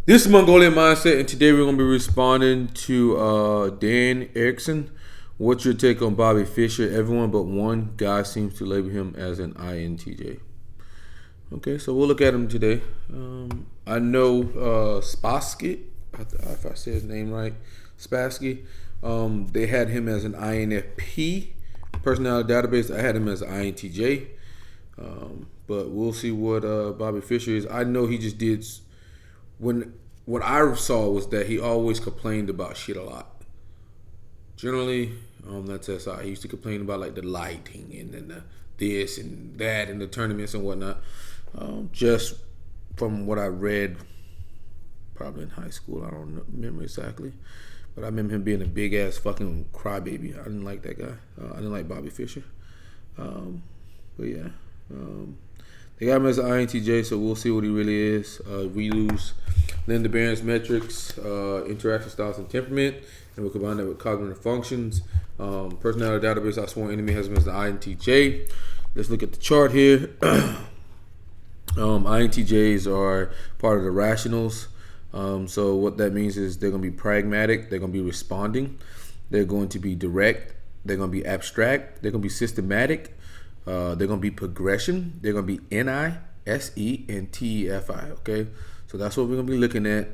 This is Mongolian Mindset, and today we're going to be responding to Dan Erickson. What's your take on Bobby Fischer? Everyone but one guy seems to label him as an intj. Okay, so we'll look at him today. I know Spassky, if I say his name right, Spassky. They had him as an infp personality database. I had him as an intj, but we'll see what Bobby Fischer is. I know he just did. What I saw was that he always complained about shit a lot. Generally, that's SI. He used to complain about like the lighting and then this and that and the tournaments and whatnot. Just from what I read, probably in high school, I don't remember exactly, but I remember him being a big ass fucking crybaby. I didn't like that guy. I didn't like Bobby Fischer. But yeah. They got him as an INTJ, so we'll see what he really is. We use Linda Barrens metrics, interaction styles, and temperament, and we'll combine that with cognitive functions. Personality database, I sworn enemy has him as the INTJ. Let's look at the chart here. INTJs are part of the rationals. So what that means is they're going to be pragmatic, they're going to be responding, they're going to be direct, they're going to be abstract, they're going to be systematic. They're going to be progression. They're going to be NI, SE, and TEFI. Okay, so that's what we're going to be looking at.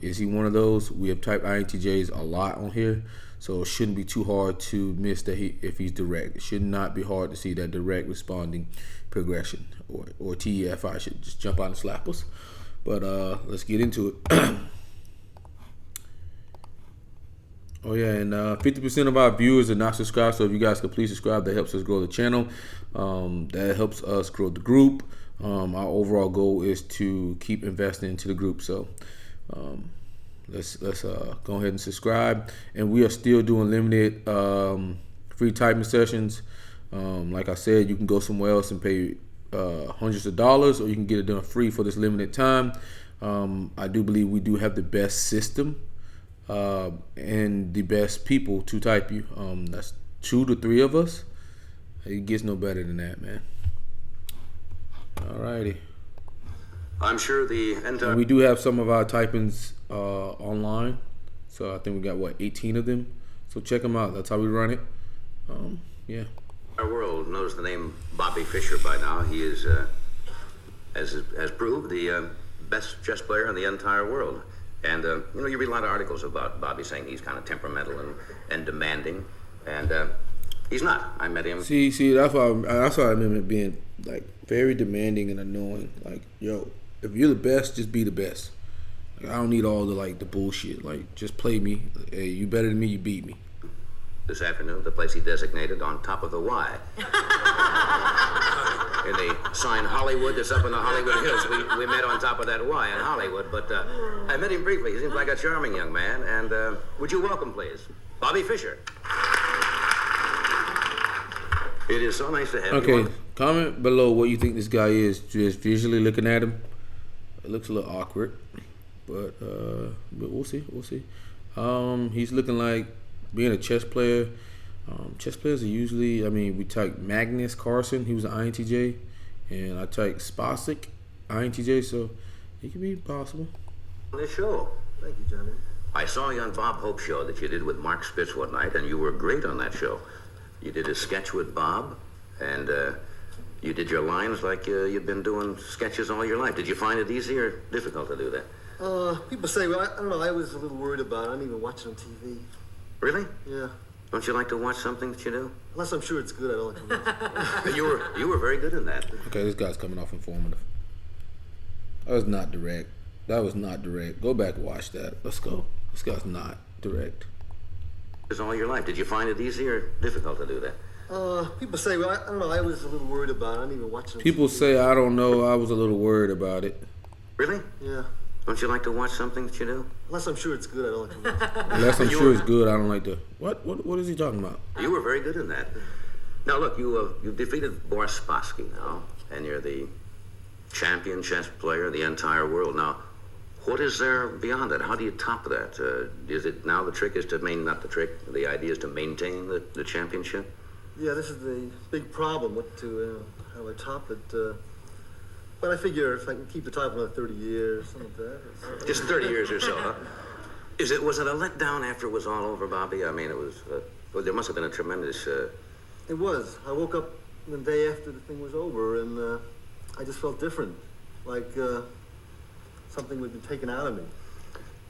Is he one of those? We have typed INTJs a lot on here, so it shouldn't be too hard to miss that if he's direct. It should not be hard to see that direct responding progression or TEFI should just jump out and slap us. But let's get into it. Oh yeah, and 50% of our viewers are not subscribed, so if you guys could please subscribe, that helps us grow the channel. That helps us grow the group. Our overall goal is to keep investing into the group. So let's go ahead and subscribe. And we are still doing limited free typing sessions. Like I said, you can go somewhere else and pay hundreds of dollars, or you can get it done free for this limited time. I do believe we do have the best system. And the best people to type you. That's 2 to 3 of us. It gets no better than that, man. Alrighty. I'm sure the entire. And we do have some of our typings online. So I think we got 18 of them. So check them out. That's how we run it. Yeah. Our world knows the name Bobby Fischer by now. He is, has proved, the best chess player in the entire world. And, you read a lot of articles about Bobby saying he's kind of temperamental and demanding. And he's not. I met him. See, that's why I remember being, like, very demanding and annoying. Like, yo, if you're the best, just be the best. Like, I don't need all the bullshit. Like, just play me. Hey, you better than me, you beat me. This afternoon, the place he designated on top of the Y. In the sign Hollywood that's up in the Hollywood Hills. We met on top of that Y in Hollywood, but I met him briefly. He seems like a charming young man, and would you welcome, please, Bobby Fischer. It is so nice to have you. Okay, comment below what you think this guy is, just visually looking at him. It looks a little awkward, but we'll see. He's looking like being a chess player. Chess players are usually, we type Magnus Carlsen, he was an INTJ, and I type Spasik, INTJ, so it could be possible. On this show. Thank you, Johnny. I saw you on Bob Hope's show that you did with Mark Spitz one night, and you were great on that show. You did a sketch with Bob, and you did your lines like you've been doing sketches all your life. Did you find it easy or difficult to do that? People say, well, I don't know, I was a little worried about it. I don't even watch it on TV. Really? Yeah. Don't you like to watch something that you do? Unless I'm sure it's good, I don't like to watch it. You were very good in that. Okay, this guy's coming off informative. That was not direct. Go back and watch that. Let's go. This guy's not direct. It's all your life. Did you find it easy or difficult to do that? People say, well, I don't know, I was a little worried about it. I don't even watch it on People TV. say, I don't know, I was a little worried about it. Really? Yeah. Don't you like to watch something that you do? Unless I'm sure it's good, I don't like to watch it. Unless I'm sure it's good, I don't like to. What is he talking about? You were very good in that. Now look, you defeated Boris Spassky now, and you're the champion chess player of the entire world. Now, what is there beyond that? How do you top that? Is it now the trick is to not the trick, the idea is to maintain the championship? Yeah, this is the big problem. How I top it. But I figure if I can keep the title for another 30 years, something like that. Just 30 years or so, huh? Was it a letdown after it was all over, Bobby? I mean, it was, well, there must have been a tremendous... It was. I woke up the day after the thing was over, and I just felt different, like something had been taken out of me.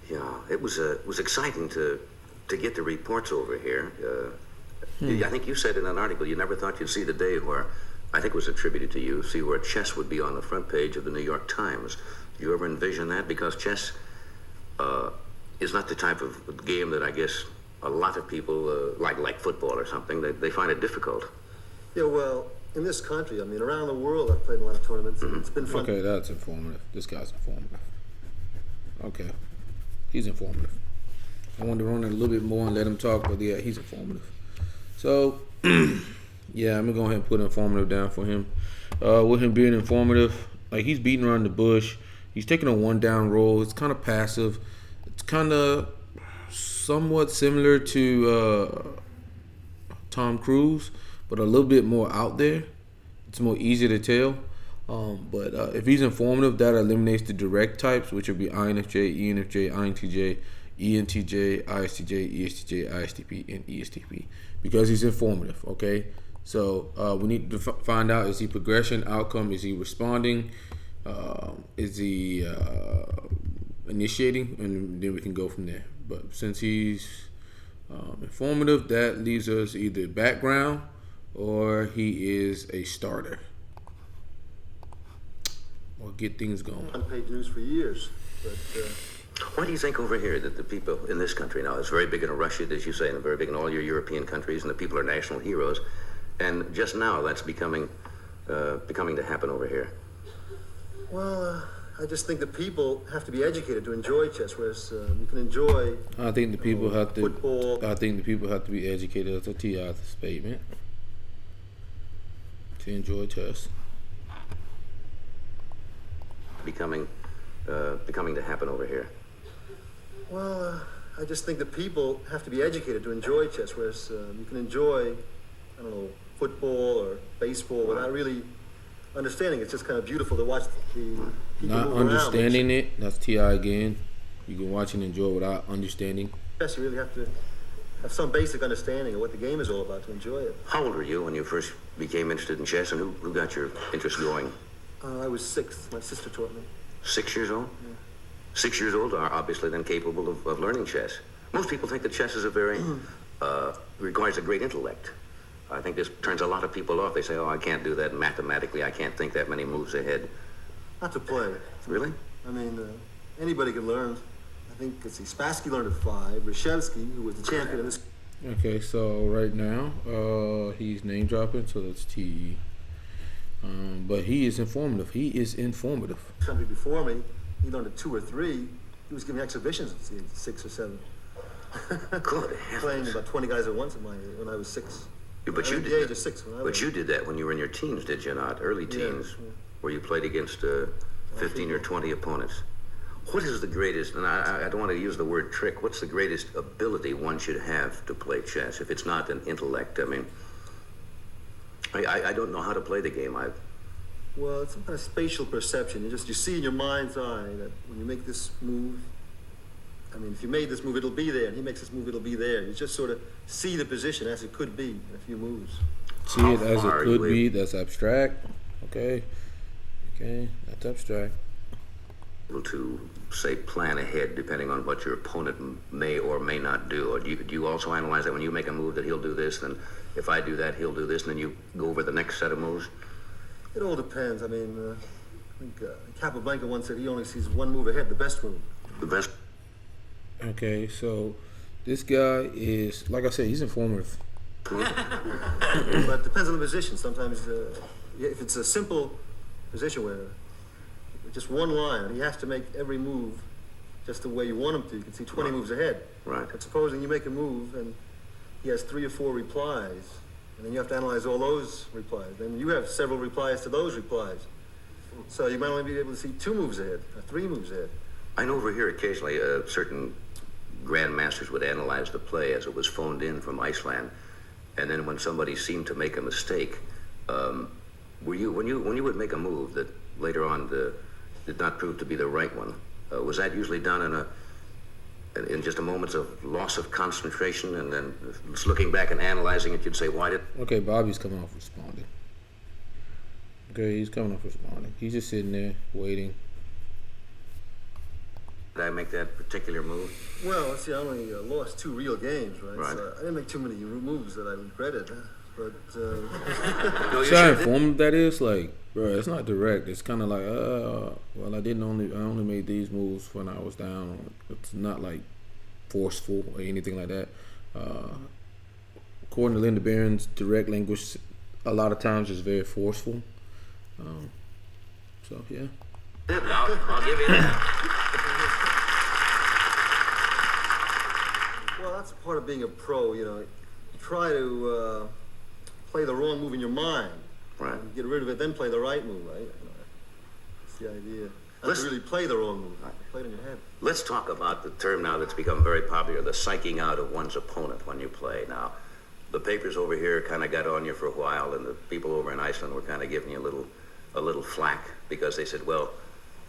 Yeah, it was exciting to get the reports over here. I think you said in an article you never thought you'd see the day where, I think it was attributed to you, see where chess would be on the front page of the New York Times. Do you ever envision that? Because chess is not the type of game that I guess a lot of people, like football or something, they find it difficult. Yeah, well, in this country, I mean, around the world, I've played in a lot of tournaments, and it's been fun. Okay, that's informative. This guy's informative. Okay, he's informative. I wanted to run it a little bit more and let him talk, but yeah, he's informative. So, yeah, I'm gonna go ahead and put informative down for him. With him being informative, like he's beating around the bush. He's taking a one down role. It's kind of passive. It's kind of somewhat similar to Tom Cruise, but a little bit more out there. It's more easy to tell. But if he's informative, that eliminates the direct types, which would be INFJ, ENFJ, INTJ, ENTJ, ISTJ, ESTJ, ISTP, and ESTP, because he's informative. Okay, so we need to find out: is he progression, outcome? Is he responding? Is he initiating? And then we can go from there. But since he's informative, that leaves us either background or he is a starter. Or get things going. Unpaid news for years, but Why do you think over here that the people in this country now, it's very big in Russia, as you say, and very big in all your European countries, and the people are national heroes, and just now that's becoming to happen over here? well, I just think that people have to be educated to enjoy chess, whereas you can enjoy. I think the people have to. Football. I think the people have to be educated. That's a TI statement. To enjoy chess. Becoming to happen over here. Well, I just think that people have to be educated to enjoy chess, whereas you can enjoy, I don't know, football or baseball without really understanding. It's just kind of beautiful to watch the people Not move around. understanding it. That's TI again. You can watch and enjoy without understanding. Chess, you really have to have some basic understanding of what the game is all about to enjoy it. How old were you when you first became interested in chess, and who got your interest going? I was 6. My sister taught me. 6 years old? Yeah. 6 years old are obviously then capable of learning chess. Most people think that chess is a very, requires a great intellect. I think this turns a lot of people off. They say, oh, I can't do that mathematically. I can't think that many moves ahead. Not to play. Really? I mean, anybody can learn. I think, let's see, Spassky learned at 5. Reshevsky, who was the champion in this. Okay, so right now he's name dropping, so that's TE. But he is informative. He is informative. Somebody before me, he learned at 2 or 3. He was giving exhibitions at 6 or 7. Good Playing heavens. about 20 guys at once when I was 6. But you At did the age that. of 6 when I But was. you did that when you were in your teens, did you not? Early teens, yeah. where you played against 15 or 20 opponents. What is the greatest, and I don't want to use the word trick, what's the greatest ability one should have to play chess, if it's not an intellect? I mean, I don't know how to play the game. Well, it's some kind of spatial perception. You see in your mind's eye that when you make this move, I mean, if you made this move, it'll be there, and he makes this move, it'll be there. You just sort of see the position as it could be in a few moves. See it as it could be. That's abstract. Okay, that's abstract. Able to, say, plan ahead depending on what your opponent may or may not do? Or do you also analyze that when you make a move that he'll do this, then if I do that, he'll do this, and then you go over the next set of moves? It all depends. I mean, I think Capablanca once said he only sees one move ahead, the best move. The best. Okay, so this guy is, like I said, he's informative. But it depends on the position. Sometimes, if it's a simple position where just one line, he has to make every move just the way you want him to. You can see 20 moves ahead. Right. But supposing you make a move and he has 3 or 4 replies, and then you have to analyze all those replies. Then you have several replies to those replies. So you might only be able to see 2 moves ahead, or 3 moves ahead. I know over here occasionally certain grandmasters would analyze the play as it was phoned in from Iceland, and then when somebody seemed to make a mistake, when you would make a move that later on did not prove to be the right one. Was that usually done in just a moment of loss of concentration, and then just looking back and analyzing it, you'd say, why did... Okay, Bobby's coming off responding. Okay, he's coming off responding. He's just sitting there waiting. Did I make that particular move? Well, see, I only lost 2 real games, right? Right. So I didn't make too many moves that I regretted. But No, you See how sure did. informative that is? Like, bro, it's not direct. It's kind of like, well, I only made these moves when I was down. It's not like forceful or anything like that. According to Linda Barrens, direct language a lot of times is very forceful. So yeah. I'll give you that. well, that's part of being a pro. You know, you try to play the wrong move in your mind, Right. and get rid of it, then play the right move, right? That's the idea. Not Let's- to really play the wrong move. Play it in your head. Let's talk about the term now that's become very popular, the psyching out of one's opponent when you play. Now, the papers over here kind of got on you for a while, and the people over in Iceland were kind of giving you a little flack because they said, well,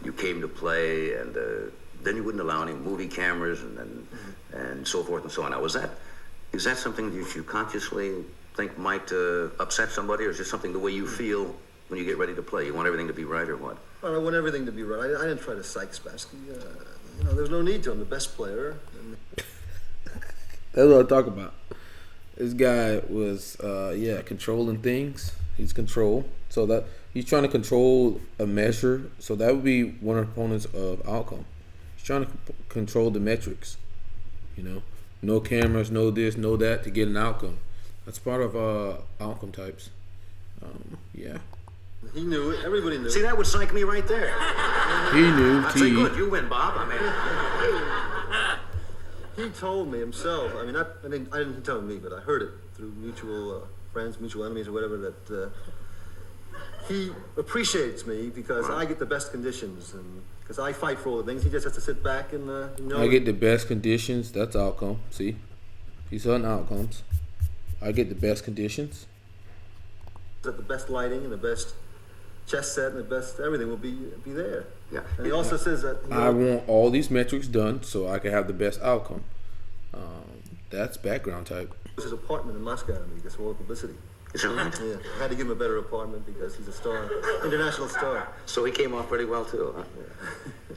you came to play, and then you wouldn't allow any movie cameras and so forth and so on. Now, is that something that you consciously think might upset somebody, or is it something the way you feel when you get ready to play? You want everything to be right, or what? Well, I want everything to be right. I didn't try to psych Spassky. You know, there's no need to. I'm the best player. And That's what I talk about. This guy was, controlling things. He's control. So that he's trying to control a measure. So that would be one of the components of outcome. He's trying to control the metrics. You know, no cameras, no this, no that to get an outcome. That's part of outcome types. Yeah. he knew it. Everybody knew See, it. that would psych me right there. He knew. I'd say, good, you win, Bob. He told me himself. I didn't tell me, but I heard it through mutual friends, mutual enemies, or whatever. That he appreciates me because I get the best conditions, and because I fight for all the things. He just has to sit back and know. I get the best conditions. That's outcome. See, he's on outcomes. I get the best conditions. that the best lighting and the best chess set and the best everything will be there. Yeah. And he also says that I want all these metrics done so I can have the best outcome. That's background type. his apartment in Moscow and he gets all the publicity. Is that right? Yeah, I had to give him a better apartment because he's a star, international star. So he came off pretty well, too, huh?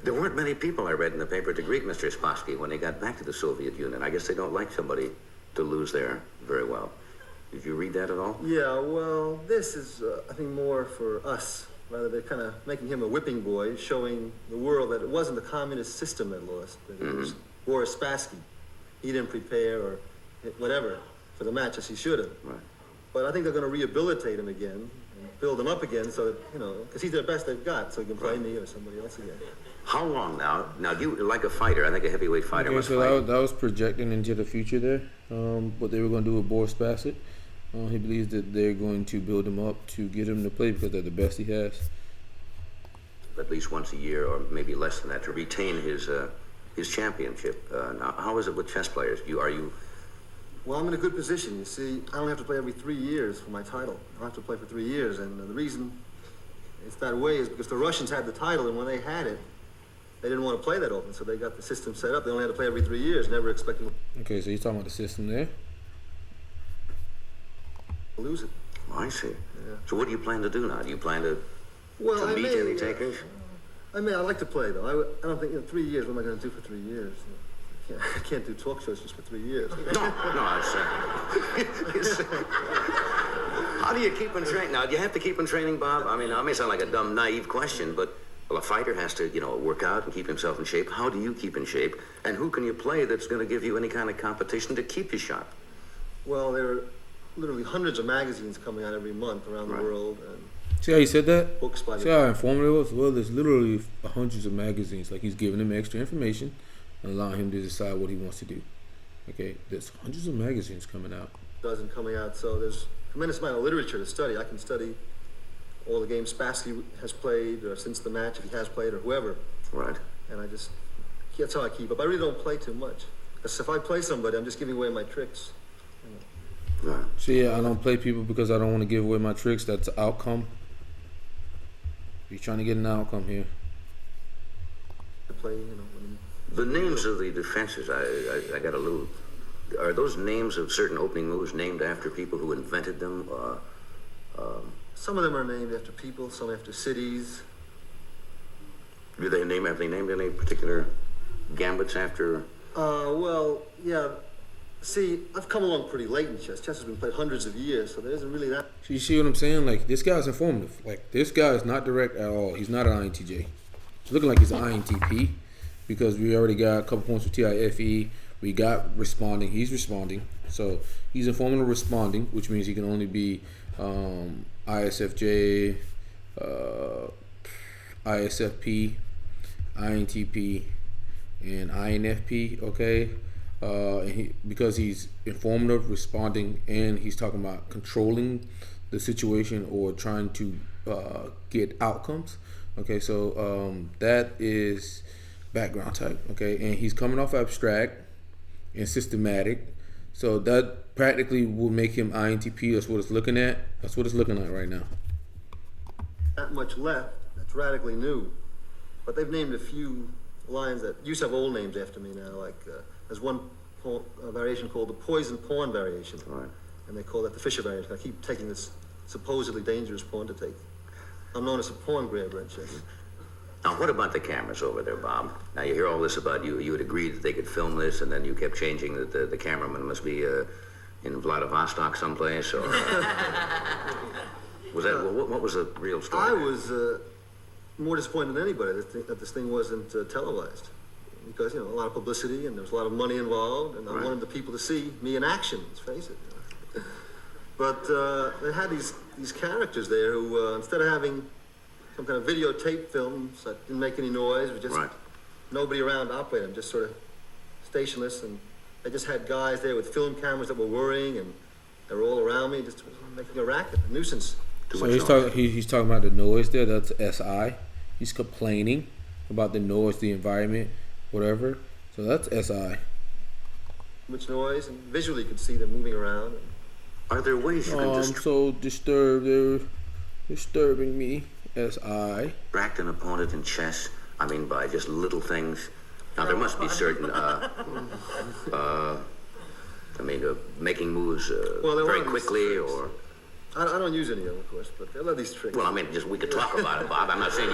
There weren't many people, I read in the paper, to greet Mr. Spassky when they got back to the Soviet Union. I guess they don't like somebody to lose there very well. Did you read that at all? Yeah, well, this is, I think, more for us. Rather, they're kind of making him a whipping boy, showing the world that it wasn't the communist system that lost, that it was Boris Spassky. He didn't prepare or whatever for the match as he should have. Right. But I think they're going to rehabilitate him again and build him up again so that, because he's the best they've got, so he can play me or somebody else again. How long now? Now, do you, like a fighter, I think a heavyweight fighter Okay, must so fight. that was projecting into the future there. What they were going to do with Boris Spassky. He believes that they're going to build him up to get him to play because they're the best he has. At least once a year, or maybe less than that, to retain his championship. Now, how is it with chess players? Are you? Well, I'm in a good position. You see, I only have to play every 3 years for my title. I have to play for 3 years, and the reason it's that way is because the Russians had the title, and when they had it, they didn't want to play that often, so they got the system set up. They only had to play every 3 years, never expecting Okay, so you're talking about the system there. to lose it. Oh, I see. Yeah. So what do you plan to do now? Do you plan to Well, meet any takers? I like to play, though. I don't think, 3 years, what am I going to do for 3 years? I can't do talk shows just for 3 years. No, it's, how do you keep in training? Now, do you have to keep in training, Bob? I mean, it may sound like a dumb, naive question, but a fighter has to, work out and keep himself in shape. How do you keep in shape? And who can you play that's going to give you any kind of competition to keep you sharp? Well, there are literally hundreds of magazines coming out every month around the Right. world, and See how he said that? books by See how informative it was? Well, there's literally hundreds of magazines. Like he's giving him extra information and allowing him to decide what he wants to do. Okay, there's hundreds of magazines coming out. dozen coming out, so there's a tremendous amount of literature to study. I can study all the games Spassky has played, or since the match, if he has played, or whoever, Right. and that's how I keep up. I really don't play too much, because if I play somebody, I'm just giving away my tricks. Right. See, I don't play people because I don't want to give away my tricks. That's outcome. He's trying to get an outcome here. Play, you know, when The names of the defenses, I got a little. Are those names of certain opening moves named after people who invented them? some of them are named after people, some after cities. Have they named any particular gambits after? Well, yeah. See, I've come along pretty late in chess. Chess has been played hundreds of years, so there isn't really that. So you see what I'm saying? Like, this guy's informative. Like, this guy is not direct at all. He's not an INTJ. He's looking like he's an INTP because we already got a couple points with TIFE. We got responding. He's responding. So he's informative responding, which means he can only be ISFJ, ISFP, INTP, and INFP, okay? Because he's informative, responding, and he's talking about controlling the situation or trying to get outcomes. Okay, so that is background type. Okay, and he's coming off abstract and systematic, so that practically will make him INTP. That's what it's looking at. That's what it's looking at right now. Not much left. That's radically new, but they've named a few lines that used to have old names after me now. Like there's one variation called the poison pawn variation, Right. and they call that the Fischer variation. I keep taking this supposedly dangerous pawn to take. I'm known as a pawn grabber in chess. Now, what about the cameras over there, Bob? Now, you hear all this about you had agreed that they could film this, and then you kept changing that the cameraman must be in Vladivostok someplace, or... was that, what was the real story? I was more disappointed than anybody that this thing wasn't televised. Because, you know, a lot of publicity, and there was a lot of money involved, and I Right. wanted the people to see me in action, let's face it. You know. But they had these characters there who, instead of having some kind of videotape films that didn't make any noise, with just Right. nobody around to operate them, just sort of stationless, and they just had guys there with film cameras that were whirring, and they were all around me, just making a racket, a nuisance. So he's talking about the noise there. That's SI. He's complaining about the noise, the environment, whatever. So that's SI. Much noise, and visually you could see them moving around. Are there ways you can I'm so disturbed. They're disturbing me. SI. distract an opponent in chess? I mean, by just little things. Now, there must be certain, making moves Well, there very are these quickly, tricks. or... I don't use any of them, of course, but I love these tricks. Well, I mean, just we could talk about it, Bob. I'm not saying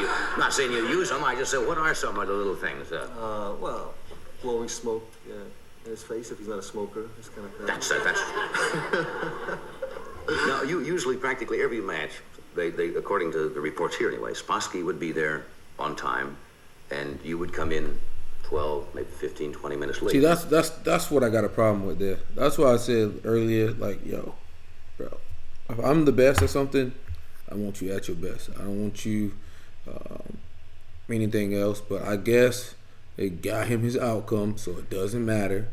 you use them. I just said, what are some of the little things? Well, blowing smoke in his face if he's not a smoker, this kind of thing. That's. Now, you usually practically every match, they according to the reports here anyway, Spassky would be there on time, and you would come in 12, maybe 15, 20 minutes late. See, that's what I got a problem with there. That's why I said earlier, like, yo, bro, if I'm the best at something, I want you at your best. I don't want you anything else. But I guess it got him his outcome, so it doesn't matter.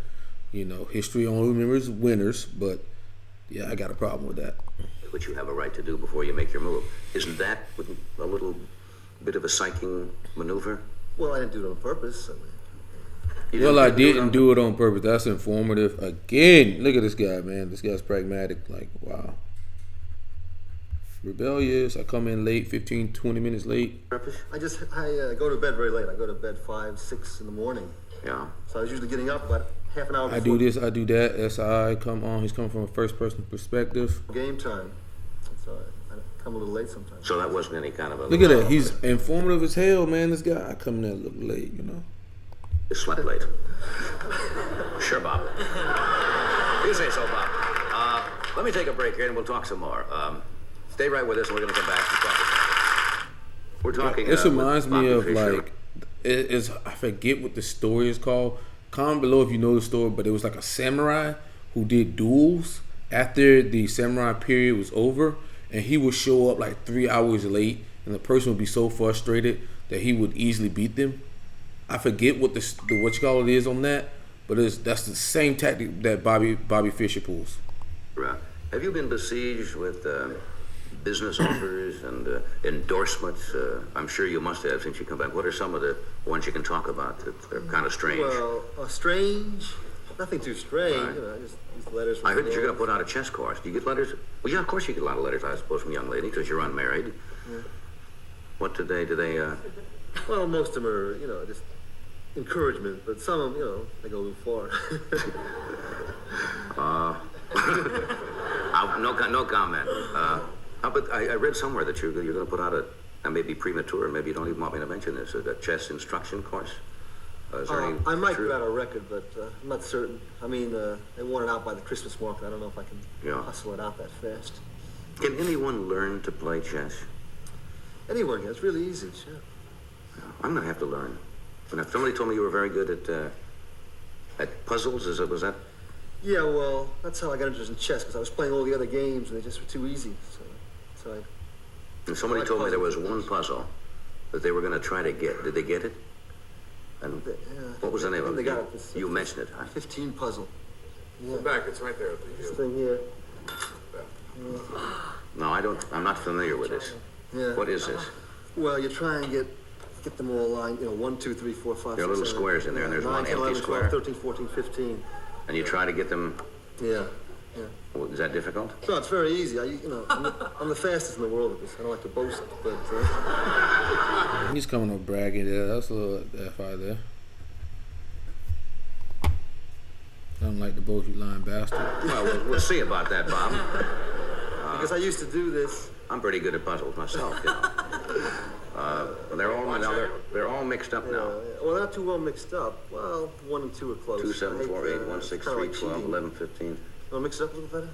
You know, history only remembers winners. But yeah, I got a problem with that. Which you have a right to do before you make your move. Isn't that a little bit of a psyching maneuver? Well, I didn't do it on purpose. I mean, Well, I didn't do it on purpose. That's informative. Again, look at this guy, man. This guy's pragmatic. Like, wow. Rebellious. I come in late, 15, 20 minutes late. Purpose? I go to bed very late. I go to bed 5, 6 in the morning. Yeah. So I was usually getting up about half an hour before I do this, I do that. SI come on. He's coming from a first person perspective. game time. So I come a little late sometimes. So that wasn't any kind of a... Look at that. He's informative as hell, man. This guy. I come in there a little late, you know. You slept late. Sure, Bob. You say so, Bob. Let me take a break here and we'll talk some more. Stay right with us and we're going to come back and talk about it. We're talking... This reminds me of, Fischer. like, I forget what the story is called. Comment below if you know the story, but it was like a samurai who did duels after the samurai period was over, and he would show up like 3 hours late, and the person would be so frustrated that he would easily beat them. I forget what the what you call it is on that, but that's the same tactic that Bobby Fischer pulls. Right. Have you been besieged with business offers and endorsements? I'm sure you must have since you come back. What are some of the ones you can talk about that are kind of strange? Well, strange, nothing too strange. Right. You know, just these letters from I heard that the you're going Lord. to put out a chess course. Do you get letters? Well, yeah, of course you get a lot of letters, I suppose, from young ladies because you're unmarried. Yeah. What do they, Well, most of them are, just encouragement, but some of them, they go a little far. no comment. But I read somewhere that you're going to put out I may be premature, maybe you don't even want me to mention this, a chess instruction course. Is there any I might truth? put out a record, but I'm not certain. I mean, they want it out by the Christmas market. I don't know if I can hustle it out that fast. Can anyone learn to play chess? Anyone can. It's really easy, sure. I'm going to have to learn. And if somebody told me you were very good at puzzles, was that? Yeah, well, that's how I got interested in chess, because I was playing all the other games, and they just were too easy. So And somebody told me there was one puzzle that they were going to try to get. Did they get it? And what was the name of it? You mentioned it. 15 puzzle. Yeah. Back, it's right there. This thing here. No, I'm not familiar with this. Yeah. What is this? Well, you try and get them all aligned, 1, 2, 3, 4, 5, 6, There are little 7, squares in there, and there's 9, one 10, empty 11, square. 12, 13, 14, 15. And you try to get them. Yeah. Well, is that difficult? No, it's very easy. I'm the fastest in the world at this. I don't like to boast, but... He's coming up bragging there. That's a little FI there. I don't like to boast, you lying bastard. Well, we'll see about that, Bob. because I used to do this. I'm pretty good at puzzles myself, They're all mixed up now. Well, not too well mixed up. Well, 1 and 2 are close. 2, 7, 4, 8, 1, 6, 3, 12, 11, 15. You want to mix it up a little better?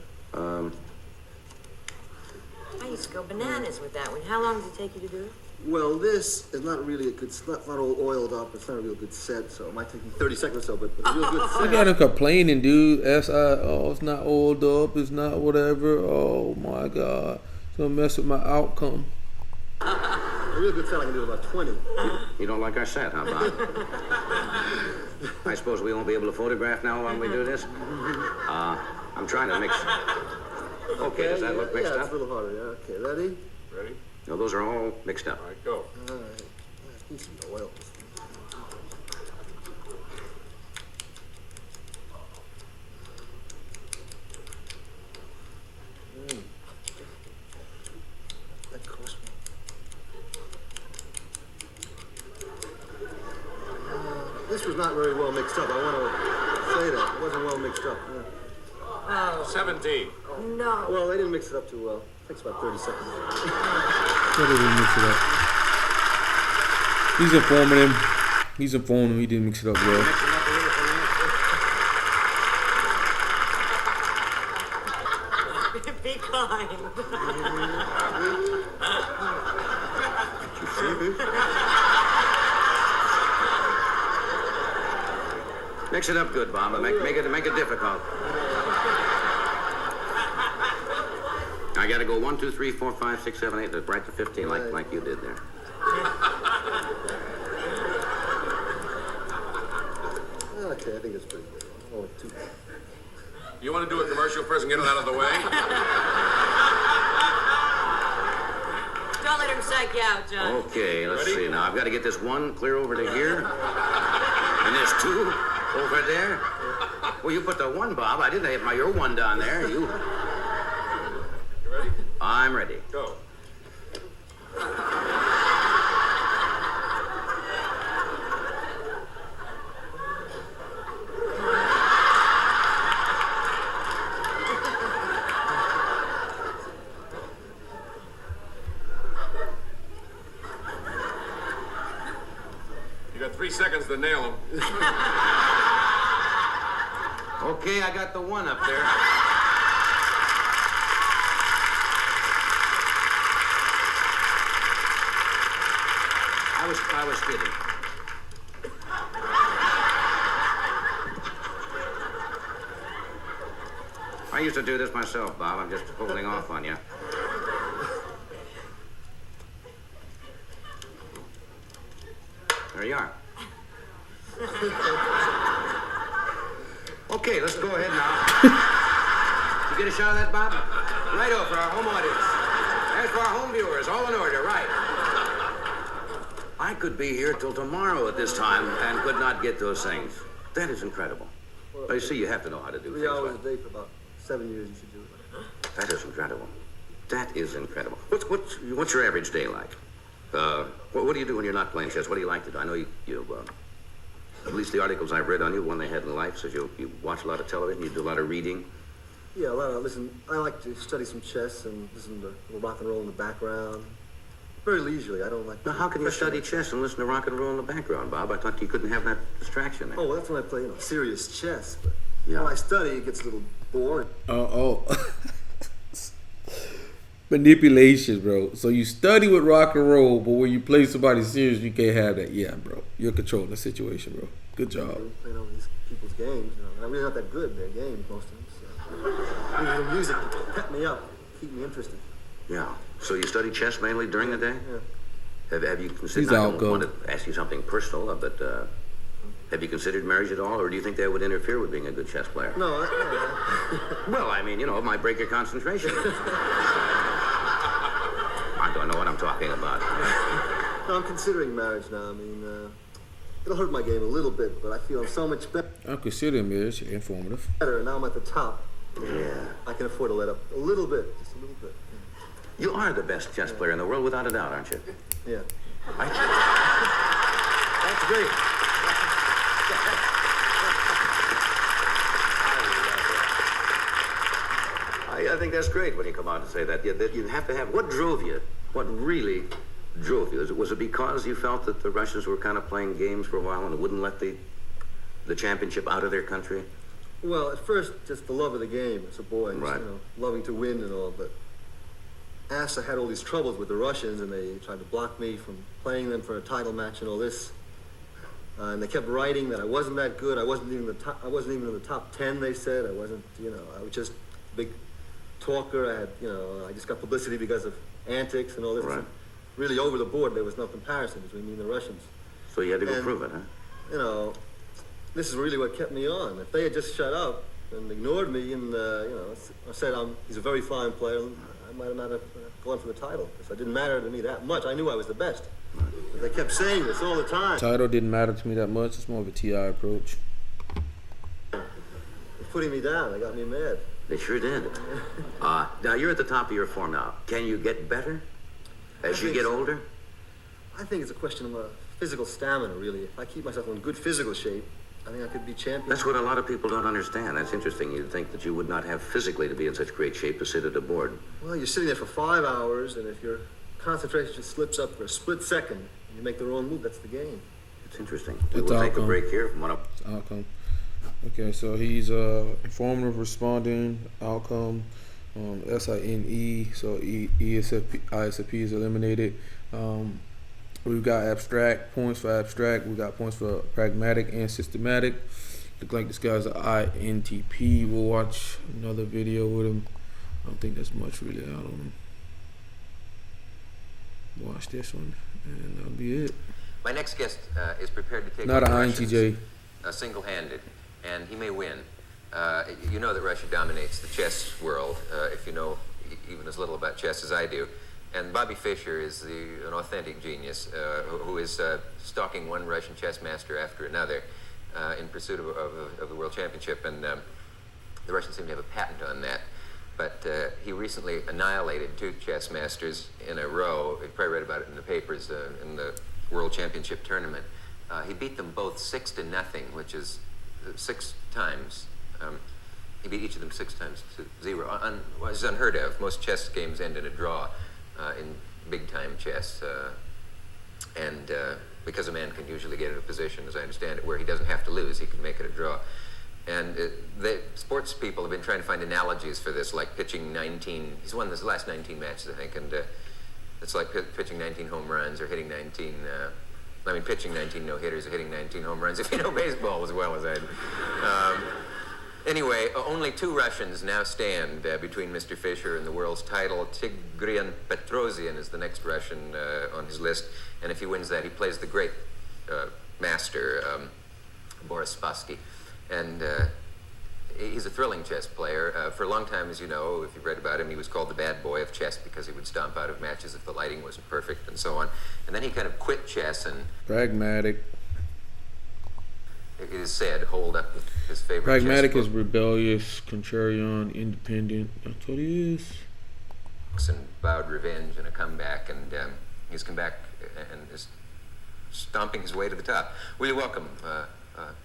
I used to go bananas with that one. How long does it take you to do it? Well, this is not really a good, it's not all oiled up. It's not a real good set, so it might take me 30 seconds or so, but it's a real good set. I got him complaining, dude. It's not oiled up. It's not whatever. Oh, my God. It's going to mess with my outcome. A real good set, I can do about 20. You don't like our set, huh, Bob? I suppose we won't be able to photograph now while we do this? I'm trying to mix. Okay, does that look mixed Yeah, up? it's a little harder. Yeah, okay, ready? Ready? No, those are all mixed up. All right, go. All right. I need some oil. That cost me. This was not very well mixed up. I want to say that. It wasn't well mixed up. Yeah. Oh, 17. no. Well, they didn't mix it up too well. It takes about 30 seconds. What did he mix it up? He's informing him. He didn't mix it up well. Be kind. Mix it up good, Bob. Make it difficult. I got to go 1, 2, 3, 4, 5, 6, 7, 8, right to 15, like you did there. Okay, I think it's pretty good. Oh, 2. You want to do a commercial first and get it out of the way? Don't let him psych you out, John. Okay, let's Ready? see now. I've got to get this 1 clear over to here. And there's 2 over there. Well, you put the 1, Bob. I didn't have your 1 down there. You ready? I'm ready. Go. You got 3 seconds to nail him. Okay, I got the 1 up there. I was kidding. I used to do this myself, Bob. I'm just holding off on you. There you are. Okay, let's go ahead now. You get a shot of that, Bob? Righto, for our home audience. And for our home viewers, all in order, right. I could be here till tomorrow at this time and could not get those things. That is incredible. Well, you see, you have to know how to do 3 things. hours Right? a day for about 7 years, you should do it. That is incredible. That is incredible. What's your average day like? What do you do when you're not playing chess? What do you like to do? I know you at least the articles I've read on you, one they had in Life, says you watch a lot of television, you do a lot of reading. Yeah, I like to study some chess and listen to a little rock and roll in the background. Very leisurely. I don't like. Now, how can you study chess and listen to rock and roll in the background, Bob? I thought you couldn't have that distraction there. Oh, well, that's when I play, serious chess. But Yeah. when I study, it gets a little boring. Manipulation, bro. So you study with rock and roll, but when you play somebody serious, you can't have that. Yeah, bro. You're controlling the situation, bro. Good job. Playing all these people's games. And I'm really not that good at their games, most of them. So. The music to pep me up, keep me interested. Yeah. So you study chess mainly during the day? Yeah. Have you considered? He's I don't outgoing. want to ask you something personal, but have you considered marriage at all, or do you think that would interfere with being a good chess player? No, Well, I mean, it might break your concentration. I don't know what I'm talking about. no, I'm considering marriage now. I mean, it'll hurt my game a little bit, but I feel I'm so much better. I'm considering marriage informative. And now I'm at the top. Yeah. I can afford to let up a little bit, just a little bit. You are the best chess player in the world, without a doubt, aren't you? Yeah. That's great. I think that's great when you come out and say that. That you have to have. What drove you? What really drove you? Was it because you felt that the Russians were kind of playing games for a while and wouldn't let the championship out of their country? Well, at first, just the love of the game as a boy, just, Right. Loving to win and all. But as I had all these troubles with the Russians, and they tried to block me from playing them for a title match and all this, and they kept writing that I wasn't that good. I wasn't even in the top 10. They said I wasn't. I was just a big talker. I had, I just got publicity because of antics and all this. Right. Really, over the board, there was no comparison between me and the Russians. So you had to go And- prove it, huh? This is really what kept me on. If they had just shut up and ignored me and, said he's a very fine player, I might not have gone for the title, because it didn't matter to me that much. I knew I was the best. But they kept saying this all the time. Title didn't matter to me that much. It's more of a TI approach. They're putting me down. They got me mad. They sure did. Now, you're at the top of your form now. Can you get better as you think get so. older? I think it's a question of physical stamina, really. If I keep myself in good physical shape, I think I could be champion. That's what a lot of people don't understand. That's interesting. You'd think that you would not have physically to be in such great shape to sit at a board. Well, you're sitting there for 5 hours, and if your concentration just slips up for a split second, and you make the wrong move, that's the game. It's interesting. That's We'll take a outcome. break here from one of... Outcome. Okay, so he's informative, responding, outcome, SINE, so ISFP is eliminated. We've got abstract, points for abstract. We got points for pragmatic and systematic. Look like this guy's an INTP. We'll watch another video with him. I don't think there's much really out on him. Watch this one, and that'll be it. My next guest is prepared to take Not on an the Russians, INTJ. single-handed, and he may win. You know that Russia dominates the chess world, if you know even as little about chess as I do. And Bobby Fischer is an authentic genius who is stalking one Russian chess master after another in pursuit of the World Championship. And the Russians seem to have a patent on that. But he recently annihilated 2 chess masters in a row. You probably read about it in the papers in the World Championship tournament. He beat them both 6-0, which is 6 times. He beat each of them 6 times to 0. It's unheard of. Most chess games end in a draw in big-time chess. And because a man can usually get in a position, as I understand it, where he doesn't have to lose, he can make it a draw. And the sports people have been trying to find analogies for this, like pitching 19. He's won his last 19 matches, I think, and it's like pitching 19 home runs or hitting 19. Pitching 19 no-hitters or hitting 19 home runs, if you know baseball as well as I do. Anyway, only 2 Russians now stand between Mr. Fischer and the world's title. Tigrian Petrosian is the next Russian on his list, and if he wins that, he plays the great master, Boris Spassky. And he's a thrilling chess player. For a long time, as you know, if you've read about him, he was called the bad boy of chess because he would stomp out of matches if the lighting wasn't perfect and so on. And then he kind of quit chess and, Pragmatic. it is said, holed up with his favorite Pragmatic chess is rebellious, contrarian, independent. That's what he is. books and vowed revenge and a comeback. And he's come back and is stomping his way to the top. Will you welcome,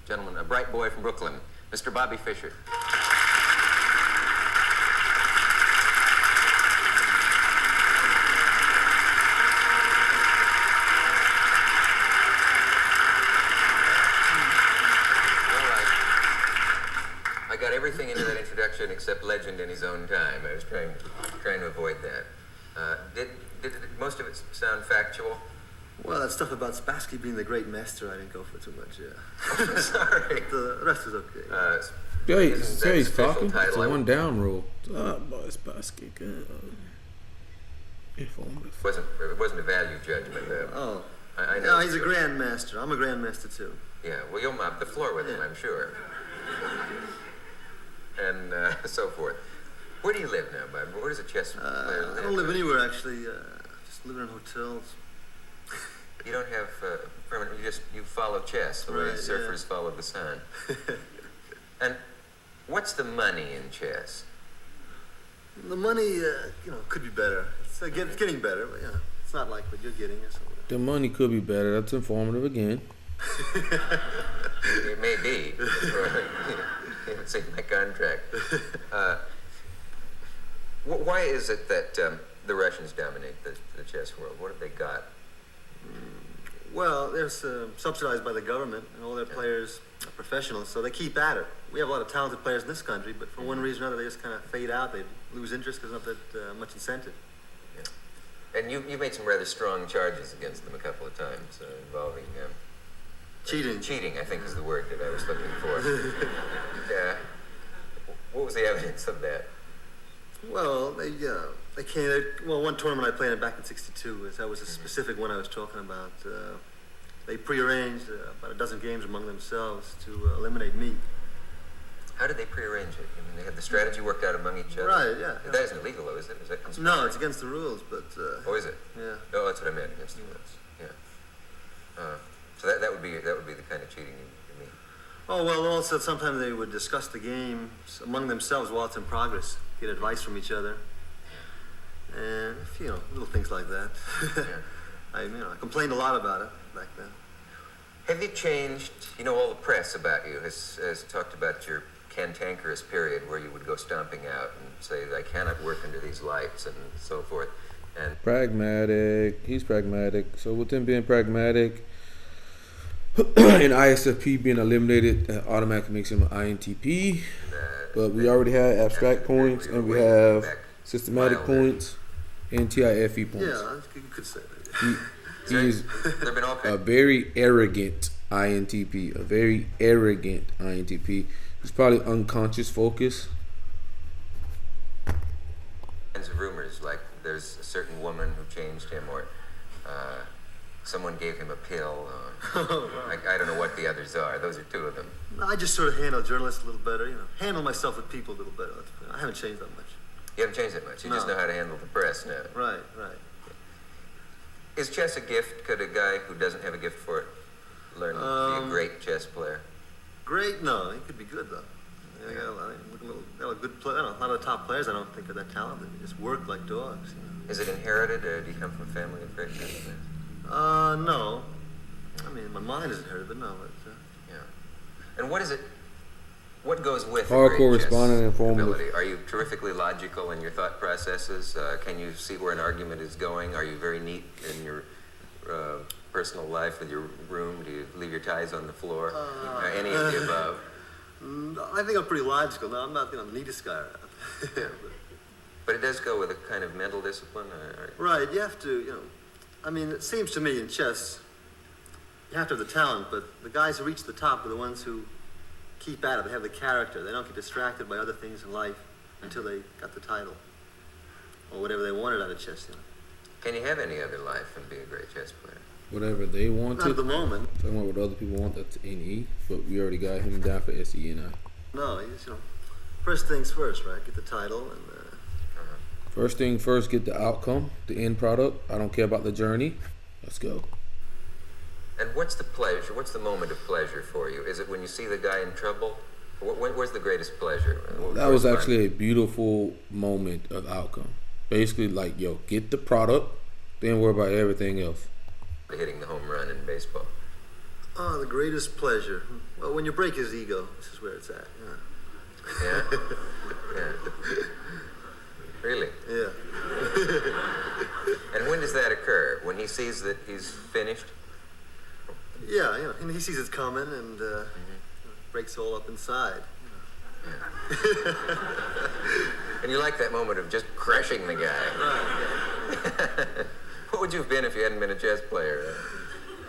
gentlemen, a bright boy from Brooklyn, Mr. Bobby Fischer. I got everything into that introduction except legend in his own time. I was trying to avoid that. Did most of it sound factual? Well, that stuff about Spassky being the great master, I didn't go for too much, yeah. I'm sorry. The rest was okay. Hey, Isn't say that special fucking. It's title? a one down rule. Boy, Spassky, good. Informative. It wasn't a value judgment. Oh. I know. No, he's a grandmaster. I'm a grandmaster, too. Yeah, well, you'll mop the floor with him, I'm sure. And so forth. Where do you live now, Bob? Where does a chess player live? I don't live anywhere, actually. Just living in hotels. You don't have permanent. You follow chess the way Right, surfers follow the sun. And what's the money in chess? The money, could be better. It's getting better, but it's not like what you're getting or something. The money could be better. That's informative again. It may be. It's in my contract. Why is it that the Russians dominate the chess world? What have they got? Well, they're subsidized by the government, and all their players are professionals, so they keep at it. We have a lot of talented players in this country, but for one reason or another, they just kind of fade out. They lose interest because there's not that much incentive. Yeah. And you made some rather strong charges against them a couple of times involving Cheating. Cheating, I think, is the word that I was looking for. Yeah. What was the evidence of that? Well, they came. Well, one tournament I played in back in '62. That was a specific one I was talking about. They prearranged about a dozen games among themselves to eliminate me. How did they prearrange it? I mean, they had the strategy worked out among each other. Right. Yeah. That isn't illegal, though, is it? Is that conspiracy? No, it's against the rules, but. Oh, is it? Yeah. Oh, that's what I meant, against the rules. Yeah. So that would be the kind of cheating you mean. Oh well. Also, sometimes they would discuss the games among themselves while it's in progress, get advice from each other, and little things like that. Yeah. I complained a lot about it back then. Have you changed? All the press about you has talked about your cantankerous period where you would go stomping out and say, I cannot work under these lights and so forth. And Pragmatic. He's pragmatic. So with him being pragmatic and ISFP being eliminated, that automatically makes him an INTP. But we already had abstract points and we have systematic points and TIFE points. Yeah, you could say that. He's there've been all a very arrogant INTP. A very arrogant INTP. He's probably unconscious focus. kinds of rumors, like there's a certain woman who changed him, or someone gave him a pill. I don't know what the others are. Those are two of them. I just sort of handle journalists a little better, handle myself with people a little better. I haven't changed that much. You haven't changed that much. You just know how to handle the press now. Right. Is chess a gift? Could a guy who doesn't have a gift for it learn to be a great chess player? Great? No, he could be good though. Got a good play. A lot of the top players I don't think are that talented. They just work like dogs. Is it inherited, or do you come from a family of great chess players? No. I mean, my mind is inherited, but no. Yeah. And what is it? What goes with Hardcore, a great chess responding, informative. ability? Are you terrifically logical in your thought processes? Can you see where an argument is going? Are you very neat in your personal life with your room? Do you leave your ties on the floor? Any of the above? I think I'm pretty logical. No, I'm not the neatest guy around. Yeah. But it does go with a kind of mental discipline. Right. You have to, I mean, it seems to me in chess, you have to have the talent, but the guys who reach the top are the ones who keep at it. They have the character. They don't get distracted by other things in life until they got the title or whatever they wanted out of chess. Can you have any other life and be a great chess player? Whatever they want Not at the moment. Talking about what other people want, that's NE, but we already got him down for SENI. No, he's, first things first, right? Get the title and. First thing first, get the outcome, the end product. I don't care about the journey. Let's go. And what's the pleasure? What's the moment of pleasure for you? Is it when you see the guy in trouble? Where's the greatest pleasure? That was actually a beautiful moment of outcome. Basically, like, get the product, then worry about everything else. hitting the home run in baseball? Oh, the greatest pleasure. Well, when you break his ego, this is where it's at. Yeah? Yeah. Really? Yeah. And when does that occur? When he sees that he's finished? Yeah, and he sees it's coming and breaks all up inside. And you like that moment of just crushing the guy. Right. What would you have been if you hadn't been a chess player?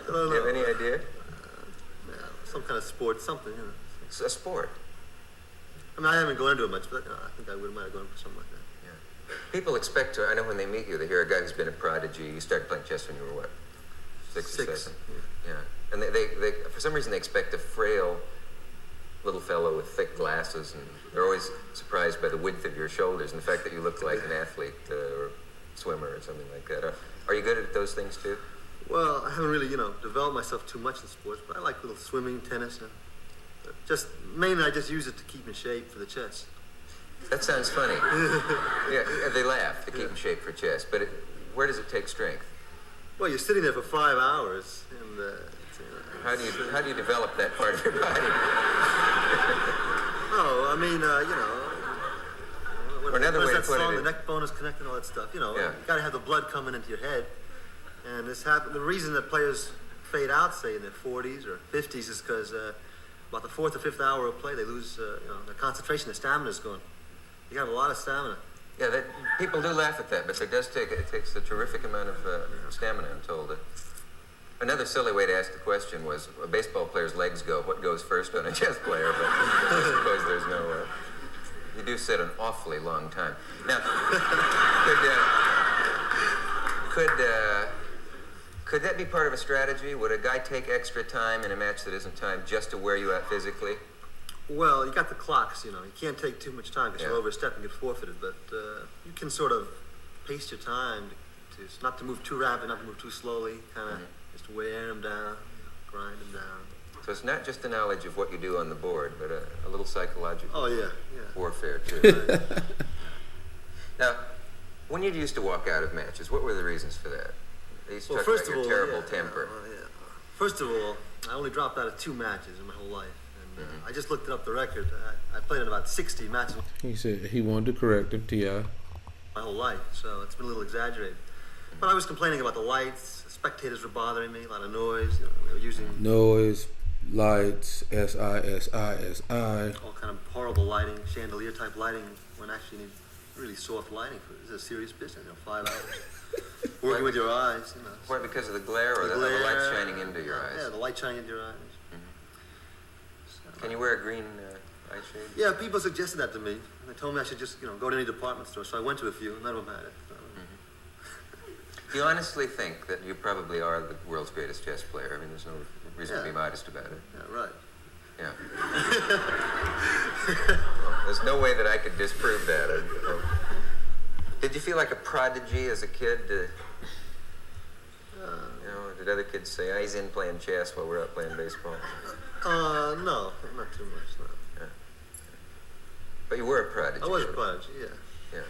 I don't Do you have know. any idea? Some kind of sport, something. It's a sport. I mean, I haven't gone into it much, but I think I might have gone for something like that. Yeah. People expect to, I know when they meet you, they hear a guy who's been a prodigy. You started playing chess when you were what? Six or seven? Yeah. And they for some reason, they expect a frail little fellow with thick glasses, and they're always surprised by the width of your shoulders and the fact that you look like an athlete or swimmer or something like that. Are you good at those things too? Well, I haven't really, developed myself too much in sports, but I like little swimming, tennis. Just mainly, I just use it to keep in shape for the chess. That sounds funny. Yeah, they laugh to keep in shape for chess, but where does it take strength? Well, you're sitting there for 5 hours, and How do you develop that part of your body? Oh, I mean, Or another what way is to that put song, it the neck bone is connected, all that stuff. Yeah. You got to have the blood coming into your head. And the reason that players fade out, say, in their 40s or 50s is because about the 4th or 5th hour of play, they lose, their concentration, their stamina's gone. You got a lot of stamina. Yeah, people do laugh at that, but it takes a terrific amount of stamina, I'm told. Another silly way to ask the question was, a baseball player's legs go, what goes first on a chess player? But I suppose there's no... you do sit an awfully long time. Now, could that be part of a strategy? Would a guy take extra time in a match that isn't timed just to wear you out physically? Well, you got the clocks, you can't take too much time because you'll overstep and get forfeited, but you can sort of pace your time to not to move too rapid, not to move too slowly, kind of just wear them down, grind them down. So it's not just the knowledge of what you do on the board, but a little psychological warfare too. Now, when you used to walk out of matches, what were the reasons for that? They used to talk about your terrible temper. First of all, I only dropped out of 2 matches in my whole life. I just looked up the record. I played in about 60 matches. He said he wanted to correct him, T.I. My whole life, so it's been a little exaggerated. But I was complaining about the lights. Spectators were bothering me. A lot of noise. They were using noise, lights, SI. all kind of horrible lighting, chandelier type lighting, when actually you need really soft lighting. This is a serious business. 5 hours working with your eyes. Why? Because of the glare, or the light shining into your eyes? Yeah, the light shining into your eyes. Can you wear a green eye shade? Yeah, people suggested that to me. They told me I should just, go to any department store. So I went to a few, and none of them had it. Do you honestly think that you probably are the world's greatest chess player? I mean, there's no reason to be modest about it. Yeah, right. Yeah. Well, there's no way that I could disprove that. Did you feel like a prodigy as a kid? Did other kids say, he's in playing chess while we're out playing baseball? No, not too much, no. Yeah. But you were a prodigy. I was a prodigy, Yeah.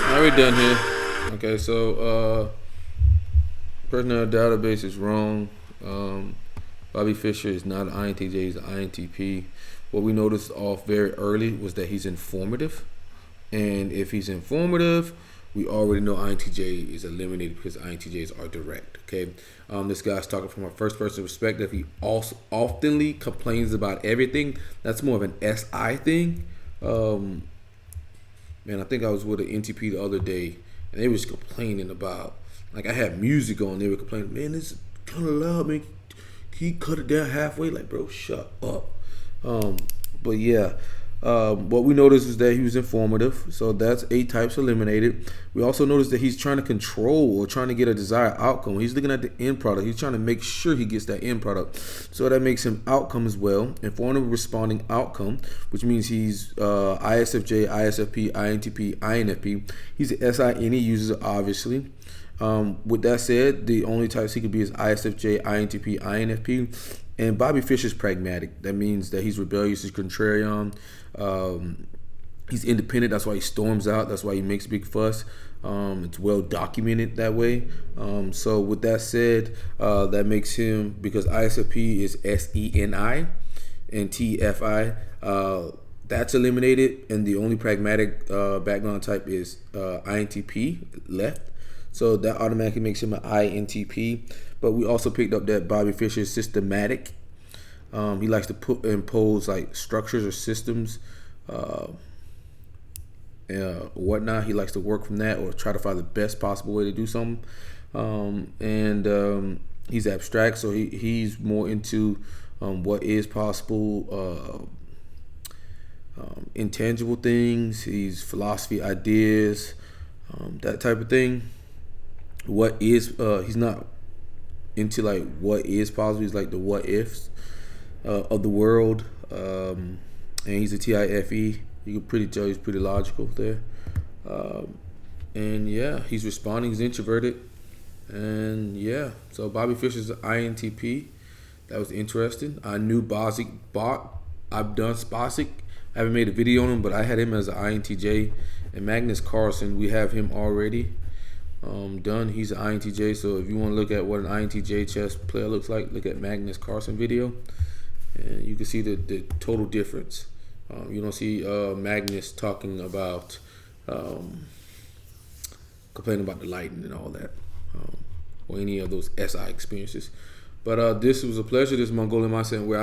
All right, we're done here. Okay, so personal database is wrong. Bobby Fischer is not an INTJ, he's an INTP. What we noticed off very early was that he's informative. And if he's informative, we already know INTJ is eliminated because INTJs are direct. Okay, this guy's talking from a first-person perspective. He also oftenly complains about everything. That's more of an SI thing. Man, I think I was with an NTP the other day, and they was complaining about, like, I had music on. They were complaining, man, this is kind of loud, man. Can you cut it down halfway? Like, bro, shut up. But yeah. What we noticed is that he was informative, so that's 8 types eliminated. We also noticed that he's trying to control or trying to get a desired outcome. He's looking at the end product. He's trying to make sure he gets that end product. So that makes him outcome as well. Informative responding outcome, which means he's ISFJ, ISFP, INTP, INFP. He's an SINE user, obviously. With that said, the only types he could be is ISFJ, INTP, INFP. And Bobby Fischer's pragmatic. That means that he's rebellious, he's contrarian. He's independent. That's why he storms out. That's why he makes big fuss. It's well documented that way. So with that said, that makes him, because ISFP is SENI and TFI, that's eliminated, and the only pragmatic background type is INTP left. So that automatically makes him an INTP. But we also picked up that Bobby Fischer is systematic. He likes to impose like structures or systems, whatnot. He likes to work from that or try to find the best possible way to do something. He's abstract, so he's more into what is possible, intangible things. He's philosophy, ideas, that type of thing. What is he's not into like what is possible. He's like the what ifs of the world, and he's a TIFE. You can pretty tell he's pretty logical there, and yeah, he's responding. He's introverted, and yeah. So Bobby Fischer's an INTP. That was interesting. I knew I've done Spasic. I haven't made a video on him, but I had him as an INTJ. And Magnus Carlsen, we have him already done. He's an INTJ. So if you want to look at what an INTJ chess player looks like, look at Magnus Carlsen video, and you can see the total difference. You don't see Magnus talking about complaining about the lighting and all that, or any of those SI experiences. But this was a pleasure. This is Mongolian Mindset, where